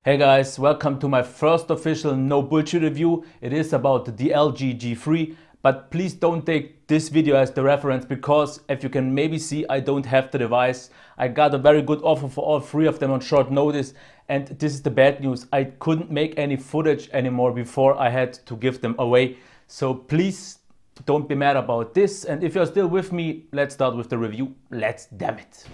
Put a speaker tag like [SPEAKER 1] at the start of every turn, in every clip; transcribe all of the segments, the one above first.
[SPEAKER 1] Hey guys, welcome to my first official no bullshit review. It is about the LG G3, but please don't take this video as the reference because as you can maybe see, I don't have the device. I got a very good offer for all three of them on short notice, and this is the bad news. I couldn't make any footage anymore before I had to give them away. So please don't be mad about this, and if you're still with me, let's start with the review. Let's damn it.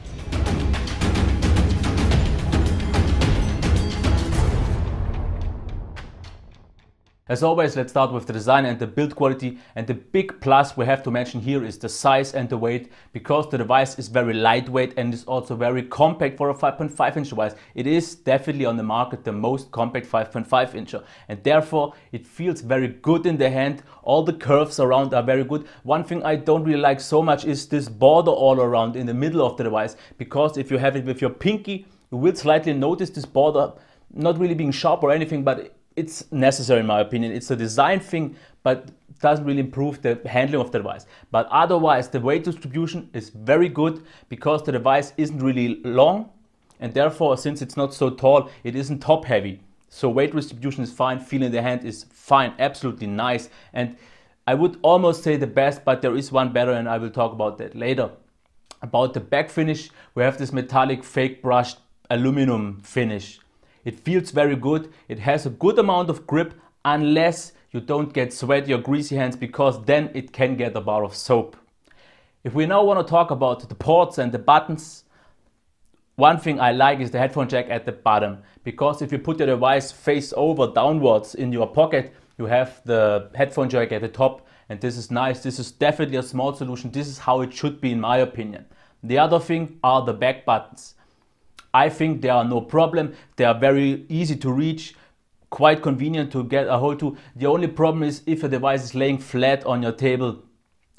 [SPEAKER 1] As always, let's start with the design and the build quality, and the big plus we have to mention here is the size and the weight, because the device is very lightweight and is also very compact for a 5.5 inch device. It is definitely on the market the most compact 5.5 incher, and therefore it feels very good in the hand. All the curves around are very good. One thing I don't really like so much is this border all around in the middle of the device, because if you have it with your pinky, you will slightly notice this border not really being sharp or anything, but it's necessary in my opinion. It's a design thing, but doesn't really improve the handling of the device. But otherwise, the weight distribution is very good because the device isn't really long, and therefore, since it's not so tall, it isn't top heavy. So weight distribution is fine, feel in the hand is fine, absolutely nice. And I would almost say the best, but there is one better, and I will talk about that later. About the back finish, we have this metallic fake brushed aluminum finish. It feels very good. It has a good amount of grip unless you don't get sweaty or greasy hands, because then it can get a bar of soap. If we now want to talk about the ports and the buttons, one thing I like is the headphone jack at the bottom, because if you put your device face over downwards in your pocket, you have the headphone jack at the top, and this is nice. This is definitely a small solution. This is how it should be in my opinion. The other thing are the back buttons. I think they are no problem. They are very easy to reach, quite convenient to get a hold to. The only problem is if a device is laying flat on your table,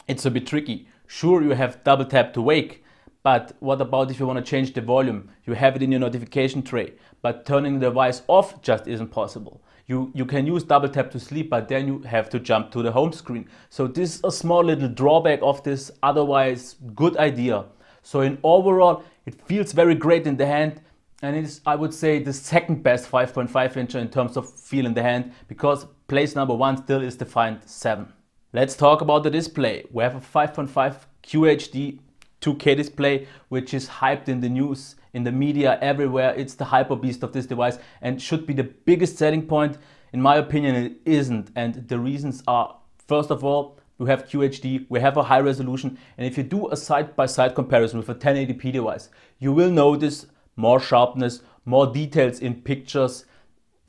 [SPEAKER 1] it's a bit tricky. Sure, you have double tap to wake, but what about if you want to change the volume? You have it in your notification tray, but turning the device off just isn't possible. You can use double tap to sleep, but then you have to jump to the home screen. So this is a small little drawback of this otherwise good idea. So in overall, it feels very great in the hand, and it is, I would say, the second best 5.5 incher in terms of feel in the hand, because place number one still is the Find 7. Let's talk about the display. We have a 5.5 QHD 2K display, which is hyped in the news, in the media, everywhere. It's the hyper beast of this device and should be the biggest selling point. In my opinion, it isn't, and the reasons are, first of all, we have QHD, we have a high resolution, and if you do a side-by-side comparison with a 1080p device, you will notice more sharpness, more details in pictures,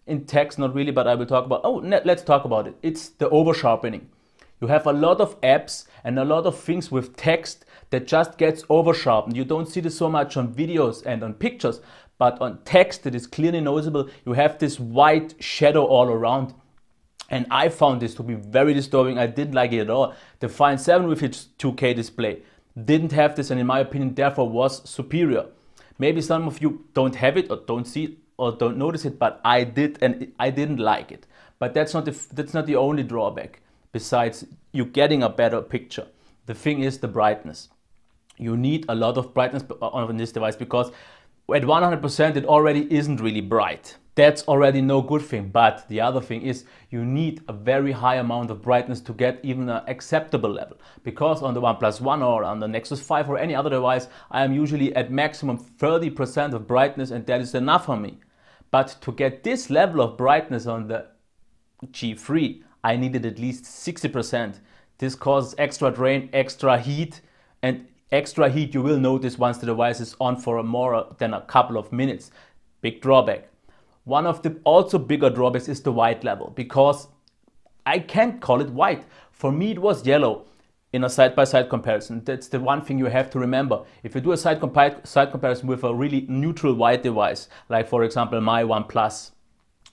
[SPEAKER 1] in text not really, but I will talk about, let's talk about it. It's the over sharpening. You have a lot of apps and a lot of things with text that just gets over sharpened. You don't see this so much on videos and on pictures, but on text it is clearly noticeable. You have this white shadow all around. And I found this to be very disturbing. I didn't like it at all. The Find 7 with its 2K display didn't have this, and in my opinion therefore was superior. Maybe some of you don't have it or don't see it or don't notice it, but I did, and I didn't like it. But that's not the only drawback besides you getting a better picture. The thing is the brightness. You need a lot of brightness on this device, because at 100% it already isn't really bright. That's already no good thing, but the other thing is you need a very high amount of brightness to get even an acceptable level, because on the OnePlus One or on the Nexus 5 or any other device, I am usually at maximum 30% of brightness, and that is enough for me. But to get this level of brightness on the G3, I needed at least 60%. This causes extra drain, extra heat, and extra heat you will notice once the device is on for more than a couple of minutes. Big drawback. One of the also bigger drawbacks is the white level, because I can't call it white. For me it was yellow in a side-by-side comparison. That's the one thing you have to remember. If you do a side comparison with a really neutral white device, like for example my OnePlus,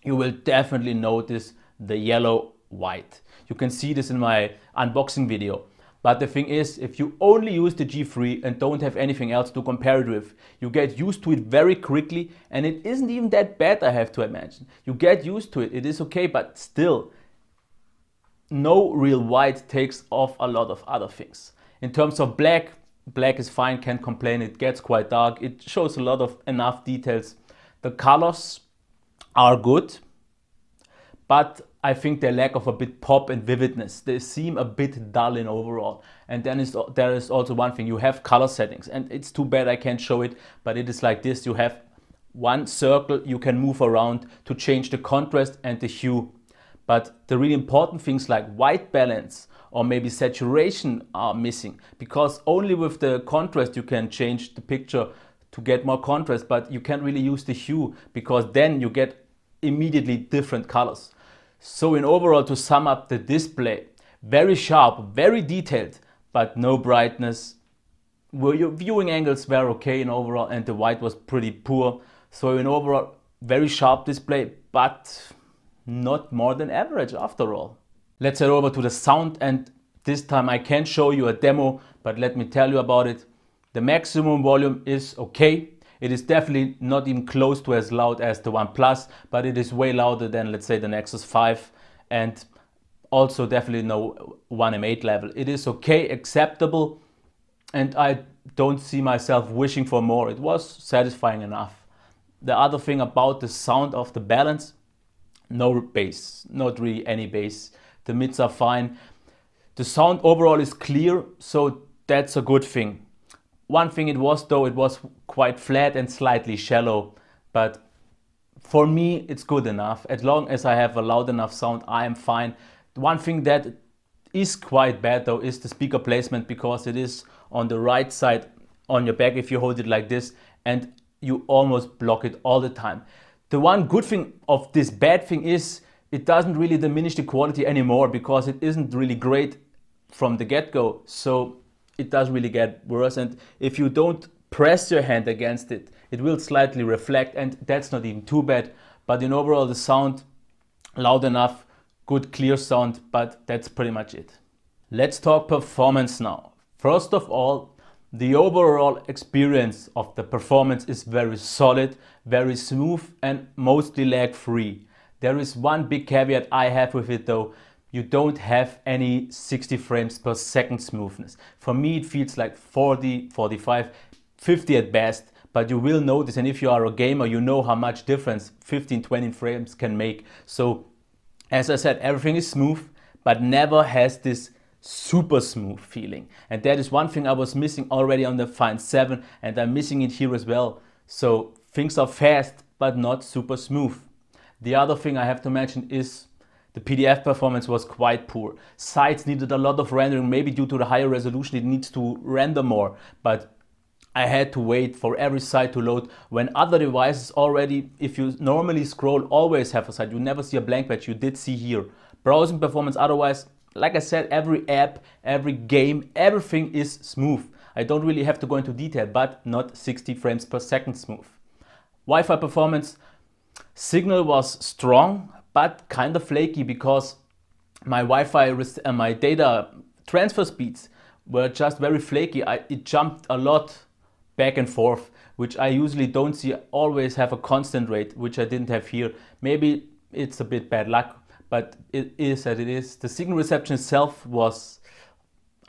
[SPEAKER 1] you will definitely notice the yellow white. You can see this in my unboxing video. But the thing is, if you only use the G3 and don't have anything else to compare it with, you get used to it very quickly, and it isn't even that bad, I have to imagine. You get used to it, it is okay, but still, no real white takes off a lot of other things. In terms of black, black is fine, can't complain, it gets quite dark, it shows a lot of enough details. The colors are good, but I think they lack of a bit pop and vividness. They seem a bit dull in overall. And then there is also one thing, you have color settings, and it's too bad I can't show it, but it is like this. You have one circle you can move around to change the contrast and the hue. But the really important things like white balance or maybe saturation are missing, because only with the contrast you can change the picture to get more contrast, but you can't really use the hue because then you get immediately different colors. So in overall, to sum up the display, very sharp, very detailed, but no brightness. Your viewing angles were okay in overall, and the white was pretty poor. So in overall, very sharp display, but not more than average after all. Let's head over to the sound, and this time I can't show you a demo, but let me tell you about it. The maximum volume is okay. It is definitely not even close to as loud as the One Plus, but it is way louder than, let's say, the Nexus 5, and also definitely no 1M8 level. It is okay, acceptable, and I don't see myself wishing for more. It was satisfying enough. The other thing about the sound of the balance, no bass, not really any bass. The mids are fine. The sound overall is clear, so that's a good thing. One thing it was though, it was quite flat and slightly shallow, but for me it's good enough. As long as I have a loud enough sound, I am fine. One thing that is quite bad though is the speaker placement, because it is on the right side on your back if you hold it like this, and you almost block it all the time. The one good thing of this bad thing is it doesn't really diminish the quality anymore, because it isn't really great from the get-go, so it does really get worse. And if you don't press your hand against it, it will slightly reflect, and that's not even too bad. But in overall, the sound loud enough, good clear sound, but that's pretty much it. Let's talk performance now. First of all, the overall experience of the performance is very solid, very smooth, and mostly lag-free. There is one big caveat I have with it though. You don't have any 60 frames per second smoothness. For me it feels like 40, 45, 50 at best, but you will notice, and if you are a gamer you know how much difference 15, 20 frames can make. So as I said, everything is smooth, but never has this super smooth feeling. And that is one thing I was missing already on the Find 7, and I'm missing it here as well. So things are fast, but not super smooth. The other thing I have to mention is the PDF performance was quite poor. Sites needed a lot of rendering, maybe due to the higher resolution it needs to render more, but I had to wait for every site to load, when other devices already, if you normally scroll, always have a site. You never see a blank page, you did see here. Browsing performance otherwise, like I said, every app, every game, everything is smooth. I don't really have to go into detail, but not 60 frames per second smooth. Wi-Fi performance, signal was strong, but kind of flaky, because my Wi-Fi, my data transfer speeds were just very flaky. It jumped a lot back and forth, which I usually don't see, always have a constant rate, which I didn't have here. Maybe it's a bit bad luck, but it is as it is. The signal reception itself was,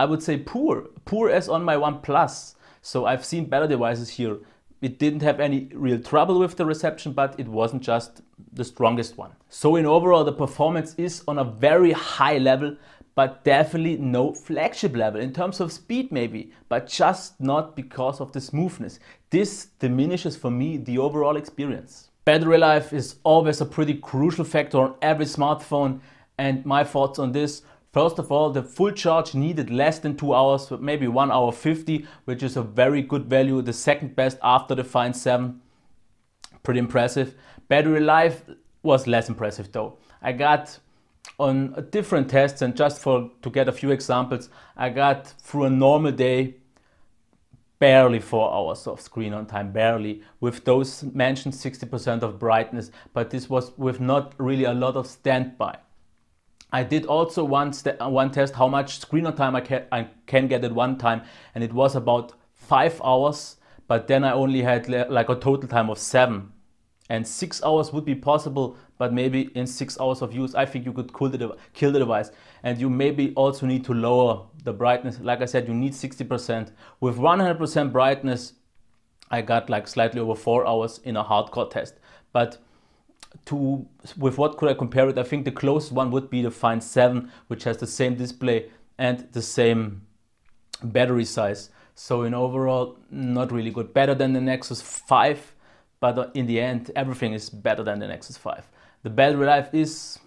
[SPEAKER 1] I would say, poor as on my One Plus. So I've seen better devices here. It didn't have any real trouble with the reception, but it wasn't just the strongest one. So in overall, the performance is on a very high level, but definitely no flagship level in terms of speed maybe, but just not because of the smoothness. This diminishes for me the overall experience. Battery life is always a pretty crucial factor on every smartphone, and my thoughts on this: first of all, the full charge needed less than 2 hours, maybe 1 hour 50, which is a very good value, the second best after the Find 7. Pretty impressive. Battery life was less impressive though. I got on different tests, and just to get a few examples, I got through a normal day barely 4 hours of screen on time, barely, with those mentioned 60% of brightness, but this was with not really a lot of standby. I did also one test how much screen on time I can get at one time, and it was about 5 hours, but then I only had like a total time of 7. And 6 hours would be possible, but maybe in 6 hours of use, I think you could kill the device. And you maybe also need to lower the brightness. Like I said, you need 60%. With 100% brightness, I got like slightly over 4 hours in a hardcore test. But with what could I compare it? I think the closest one would be the Find 7, which has the same display and the same battery size. So in overall, not really good. Better than the Nexus 5, but in the end, everything is better than the Nexus 5. The battery life is,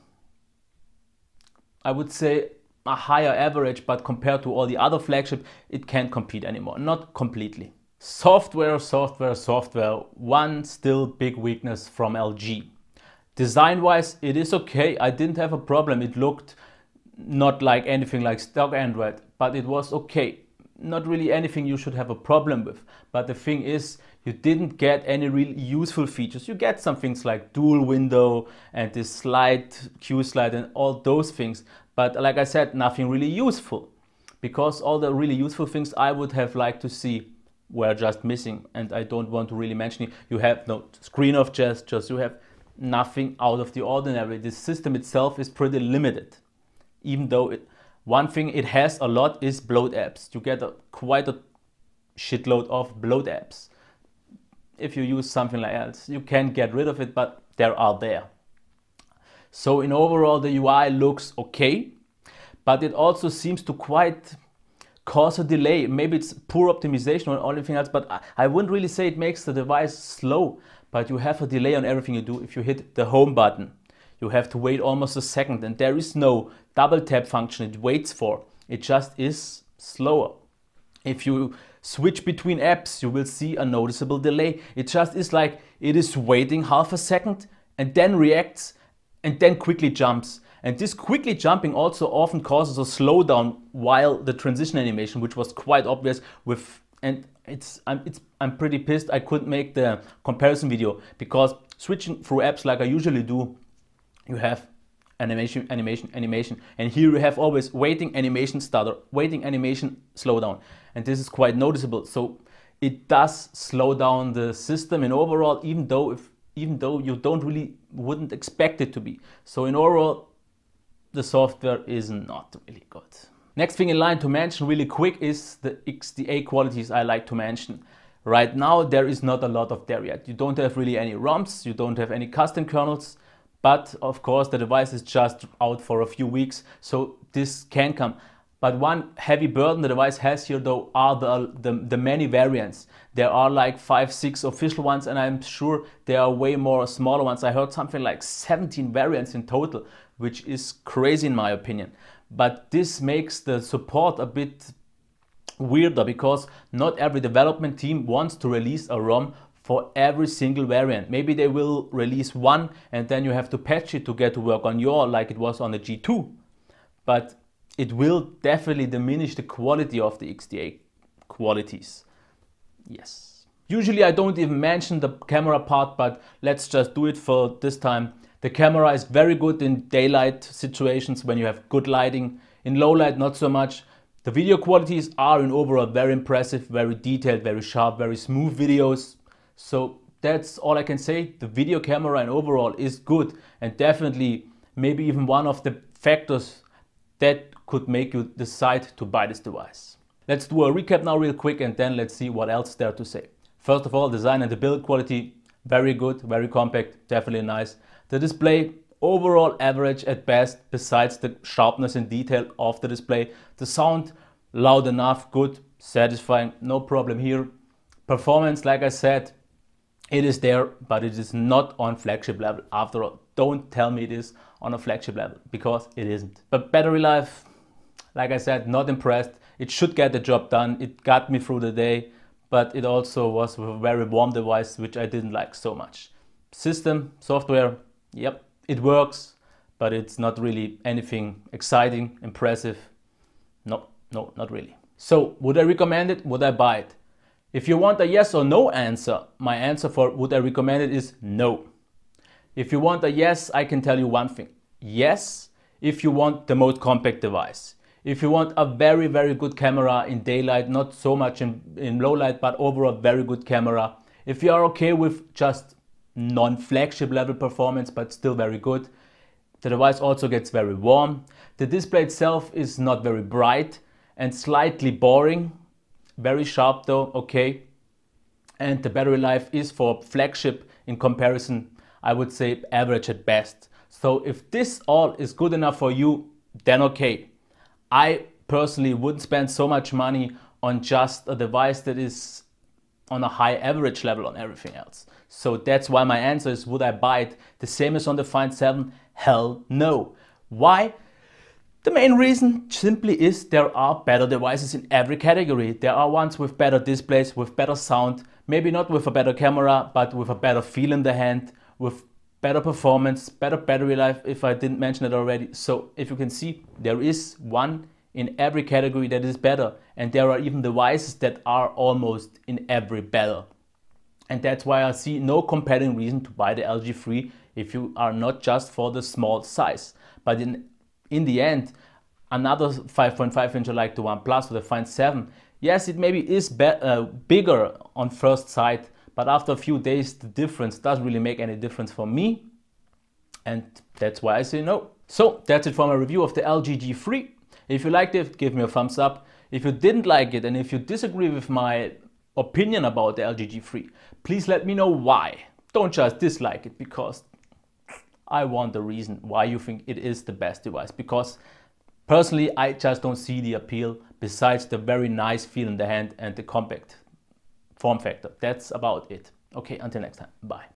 [SPEAKER 1] I would say, a higher average, but compared to all the other flagship, it can't compete anymore. Not completely. Software. One still big weakness from LG. Design-wise, it is okay. I didn't have a problem. It looked not like anything like stock Android, but it was okay. Not really anything you should have a problem with. But the thing is, you didn't get any really useful features. You get some things like dual window and this slide, Q slide and all those things. But like I said, nothing really useful. Because all the really useful things I would have liked to see were just missing. And I don't want to really mention it. You have no screen of gestures. You have nothing out of the ordinary. The system itself is pretty limited. Even though one thing it has a lot is bloat apps. You get quite a shitload of bloat apps. If you use something like else, you can get rid of it, but they are there. So in overall, the UI looks okay, but it also seems to quite cause a delay. Maybe it's poor optimization or anything else, but I wouldn't really say it makes the device slow, but you have a delay on everything you do. If you hit the home button, you have to wait almost a second, and there is no double tap function it waits for. It just is slower. If you switch between apps, you will see a noticeable delay. It just is like it is waiting half a second and then reacts and then quickly jumps. And this quickly jumping also often causes a slowdown while the transition animation, which was quite obvious with, and I'm pretty pissed I couldn't make the comparison video, because switching through apps like I usually do, you have animation, and here you have always waiting, animation, stutter, waiting, animation, slowdown, and this is quite noticeable. So it does slow down the system in overall, even though you wouldn't expect it to be. So in overall, the software is not really good. Next thing in line to mention really quick is the XDA qualities I like to mention. Right now there is not a lot of there yet. You don't have really any ROMs, you don't have any custom kernels, but of course the device is just out for a few weeks, so this can come. But one heavy burden the device has here though are the many variants. There are like 5-6 official ones, and I'm sure there are way more smaller ones. I heard something like 17 variants in total, which is crazy in my opinion. But this makes the support a bit weirder, because not every development team wants to release a ROM for every single variant. Maybe they will release one and then you have to patch it to get to work on your, like it was on the G2. But it will definitely diminish the quality of the XDA qualities. Yes. Usually I don't even mention the camera part, but let's just do it for this time. The camera is very good in daylight situations when you have good lighting. In low light, not so much. The video qualities are in overall very impressive, very detailed, very sharp, very smooth videos. So that's all I can say. The video camera in overall is good, and definitely maybe even one of the factors that could make you decide to buy this device. Let's do a recap now real quick, and then let's see what else there to say. First of all, design and the build quality, very good, very compact, definitely nice. The display, overall average at best, besides the sharpness and detail of the display. The sound, loud enough, good, satisfying, no problem here. Performance, like I said, it is there, but it is not on flagship level. After all, don't tell me it is on a flagship level, because it isn't. But battery life, like I said, not impressed. It should get the job done. It got me through the day, but it also was a very warm device, which I didn't like so much. System, software, yep, it works, but it's not really anything exciting, impressive. No, not really. So would I recommend it? Would I buy it? If you want a yes or no answer, my answer for would I recommend it is no. If you want a yes, I can tell you one thing. Yes, if you want the most compact device. If you want a very, very good camera in daylight, not so much in low light, but overall very good camera. If you are okay with just non-flagship level performance, but still very good. The device also gets very warm. The display itself is not very bright and slightly boring. Very sharp though, okay. And the battery life is for flagship in comparison, I would say average at best. So if this all is good enough for you, then okay. I personally wouldn't spend so much money on just a device that is on a high average level on everything else. So that's why my answer is, would I buy it the same as on the Find 7? Hell no. Why? The main reason simply is there are better devices in every category. There are ones with better displays, with better sound, maybe not with a better camera, but with a better feel in the hand, with better performance, better battery life, if I didn't mention it already. So if you can see, there is one in every category that is better, and there are even devices that are almost in every better. And that's why I see no compelling reason to buy the LG 3 if you are not just for the small size. But in the end, another 5.5 inch like the OnePlus or the Find 7, yes, it maybe is bigger on first sight, but after a few days the difference doesn't really make any difference for me, and that's why I say no. So that's it for my review of the LG G3. If you liked it, give me a thumbs up. If you didn't like it and if you disagree with my opinion about the LG G3, please let me know why. Don't just dislike it, because I want the reason why you think it is the best device. Because personally, I just don't see the appeal besides the very nice feel in the hand and the compact form factor. That's about it. Okay, until next time. Bye.